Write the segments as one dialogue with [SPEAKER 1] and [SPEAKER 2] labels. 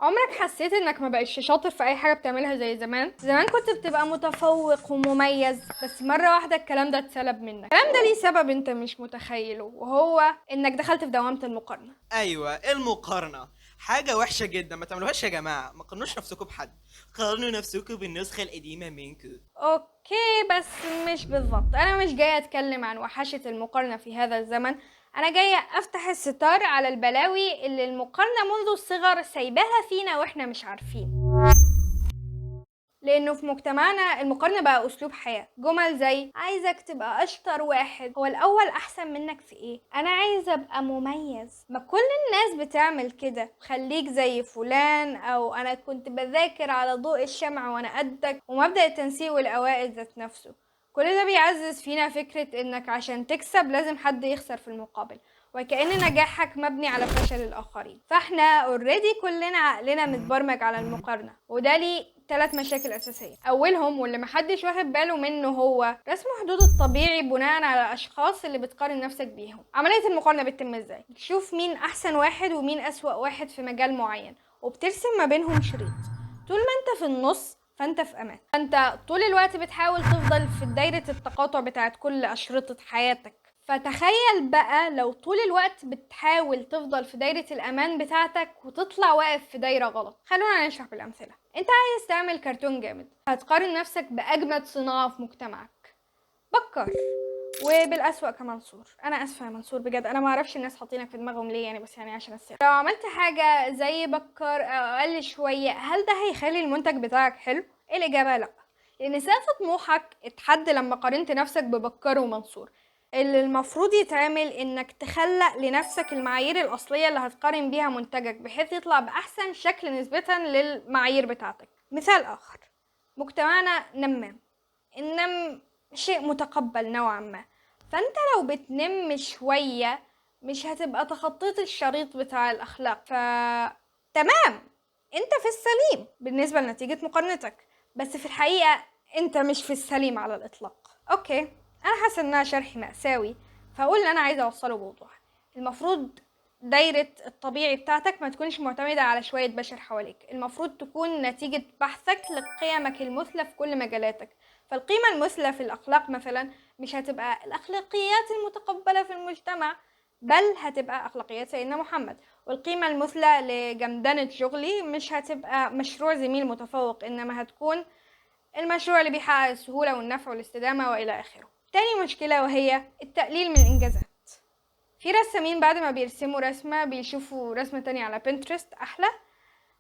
[SPEAKER 1] عمرك حسيت انك ما بقتش شاطر في اي حاجة بتعملها زي زمان؟ زمان كنت بتبقى متفوق ومميز، بس مرة واحدة الكلام ده اتسلب منك. الكلام ده ليه سبب انت مش متخيله، وهو انك دخلت في دوامة المقارنة.
[SPEAKER 2] ايوه، المقارنه حاجه وحشه جدا، ما تعملوهاش يا جماعه. ما تقارنوش نفسكم بحد، قارنوا نفسكم بالنسخه القديمه منكم.
[SPEAKER 1] اوكي، بس مش بالظبط. انا مش جاية اتكلم عن وحشة المقارنة في هذا الزمن، انا جاية افتح الستار على البلاوي اللي المقارنة منذ الصغر سايباها فينا واحنا مش عارفين. لانه في مجتمعنا المقارنة بقى اسلوب حياة. جمل زي عايزك تبقى اشطر واحد، هو الاول احسن منك في ايه، انا عايزة ابقى مميز، ما كل الناس بتعمل كده، خليك زي فلان، او انا كنت بذاكر على ضوء الشمع وانا قدك، ومبدأ التنسيق والاوائل ذات نفسه. كل ده بيعزز فينا فكرة انك عشان تكسب لازم حد يخسر في المقابل، وكأن نجاحك مبني على فشل الآخرين. فاحنا اوريدي كلنا عقلنا متبرمج على المقارنة، وده ليه 3 مشاكل أساسية. أولهم واللي محدش واخد باله منه هو رسم حدود الطبيعي بناء على الأشخاص اللي بتقارن نفسك بيهم. عملية المقارنة بتتم ازاي؟ بتشوف مين أحسن واحد ومين أسوأ واحد في مجال معين، وبترسم ما بينهم شريط. طول ما انت في النص فانت في امان، فانت طول الوقت بتحاول تفضل في دايرة التقاطع بتاعت كل أشرطة حياتك. فتخيل بقى لو طول الوقت بتحاول تفضل في دايرة الأمان بتاعتك وتطلع واقف في دايرة غلط. خلونا نشرح بالأمثلة. انت عايز تعمل كرتون جامد، هتقارن نفسك بأجمد صناعة في مجتمعك، بكر، وبالأسوأ كمنصور. انا اسفه يا منصور بجد، انا ما اعرفش الناس حاطينك في دماغهم ليه يعني، بس يعني عشان السر. لو عملت حاجه زي بكر او اقل شويه، هل ده هيخلي المنتج بتاعك حلو؟ الاجابه لا، لان سقف طموحك اتحد لما قارنت نفسك ببكر ومنصور. اللي المفروض يتعمل انك تخلق لنفسك المعايير الاصليه اللي هتقارن بيها منتجك، بحيث يطلع باحسن شكل نسبه للمعايير بتاعتك. مثال اخر، مجتمعنا نمام، النم شيء متقبل نوعا ما، فانت لو بتنم شوية مش هتبقى تخطيت الشريط بتاع الأخلاق. تمام، انت في السليم بالنسبة لنتيجة مقارنتك، بس في الحقيقة انت مش في السليم على الإطلاق. اوكي، انا حاسة انها شرح مأساوي، فاقول اللي انا عايزة اوصله بوضوح. المفروض دايرة الطبيعي بتاعتك ما تكونش معتمدة على شوية بشر حواليك، المفروض تكون نتيجة بحثك لقيمك المثلى في كل مجالاتك. فالقيمة المثلى في الأخلاق مثلا مش هتبقى الأخلاقيات المتقبلة في المجتمع، بل هتبقى أخلاقيات سيدنا محمد. والقيمة المثلى لجمدنة شغلي مش هتبقى مشروع زميل متفوق، إنما هتكون المشروع اللي بيحقق السهولة والنفع والاستدامة وإلى آخره. تاني مشكلة وهي التقليل من الإنجازات. في رسامين بعد ما بيرسموا رسمة بيشوفوا رسمة تانية على بنترست أحلى،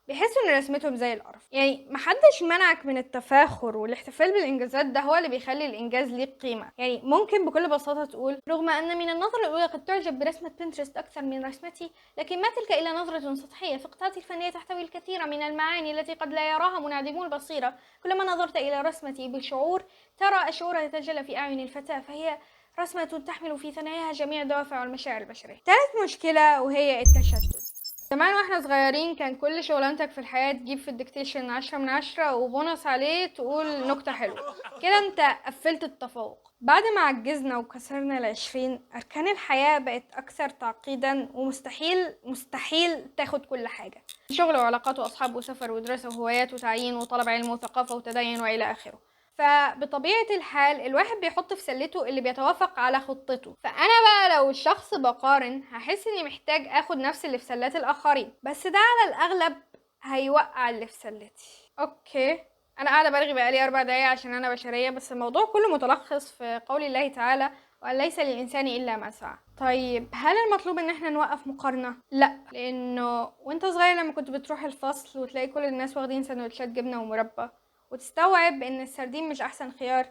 [SPEAKER 1] بيحسوا ان رسمتهم زي القرف. يعني محدش منعك من التفاخر والاحتفال بالانجازات، ده هو اللي بيخلي الانجاز ليه قيمه. يعني ممكن بكل بساطه تقول رغم ان من النظره الاولى قد تعجب برسمه بنترست اكثر من رسمتي، لكن ما تلك الا نظره سطحيه، فقطعتي الفنيه تحتوي الكثير من المعاني التي قد لا يراها منعدمو البصيره. كلما نظرت الى رسمتي بشعور ترى الشعور يتجلى في اعين الفتاه، فهي رسمة تحمل في ثناياها جميع دوافع والمشاعر البشرية. ثالث مشكلة وهي التشتت. زمان واحنا صغيرين كان كل شغلانتك في الحياة تجيب في الديكتيشن 10/10 وبونص عليه تقول نكتة حلوة، كده انت قفلت التفوق. بعد ما عجزنا وكسرنا ال20، أركان الحياة بقت أكثر تعقيدا، ومستحيل تاخد كل حاجة، شغل وعلاقات وأصحاب وسفر ودراسة وهوايات وتعيين وطلب علم وثقافة وتدين وإلى آخره. فبطبيعة الحال الواحد بيحط في سلته اللي بيتوافق على خطته. فأنا بقى لو الشخص بقارن هحس إني محتاج أخد نفس اللي في سلات الآخرين، بس ده على الأغلب هيوقع اللي في سلتي. أوكي، أنا قاعدة برغي بقالي 4 دقايق عشان أنا بشرية، بس الموضوع كله متلخص في قول الله تعالى وأن ليس للإنسان إلا ما سعى. طيب هل المطلوب إن احنا نوقف مقارنة؟ لأ، لأنه وانت صغير لما كنت بتروح الفصل وتلاقي كل الناس واخدين سندوتشات جبنة ومربى وتستوعب ان السردين مش احسن خيار،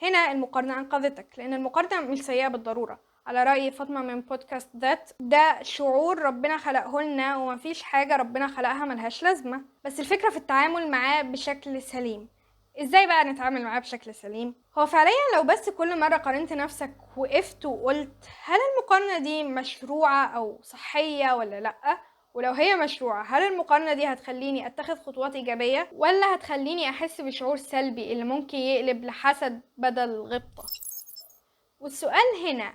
[SPEAKER 1] هنا المقارنة انقذتك. لان المقارنة مش سيئة بالضرورة، على رأي فاطمة من بودكاست ذات، ده شعور ربنا خلقه لنا، ومفيش حاجة ربنا خلقها ملهاش لازمة، بس الفكرة في التعامل معاه بشكل سليم. ازاي بقى نتعامل معاه بشكل سليم؟ هو فعليا لو بس كل مرة قارنت نفسك وقفت وقلت هل المقارنة دي مشروعة او صحية ولا لأ، ولو هي مشروعة هل المقارنة دي هتخليني اتخذ خطوات ايجابية ولا هتخليني احس بشعور سلبي اللي ممكن يقلب لحسد بدل غبطة. والسؤال هنا،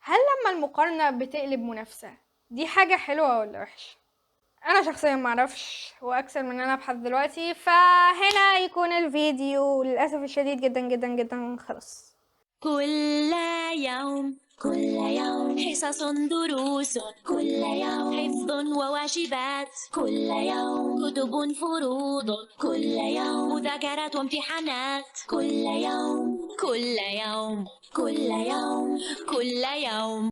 [SPEAKER 1] هل لما المقارنة بتقلب منافسة دي حاجة حلوة ولا وحشة؟ انا شخصيا معرفش واكثر من ان انا ابحث دلوقتي، فهنا يكون الفيديو للاسف الشديد جدا جدا جدا خلص.
[SPEAKER 3] كل يوم حصص دروس، كل يوم حفظ وواجبات، كل يوم كتب فروض، كل يوم مذاكرات وامتحانات، كل يوم كل يوم كل يوم كل يوم.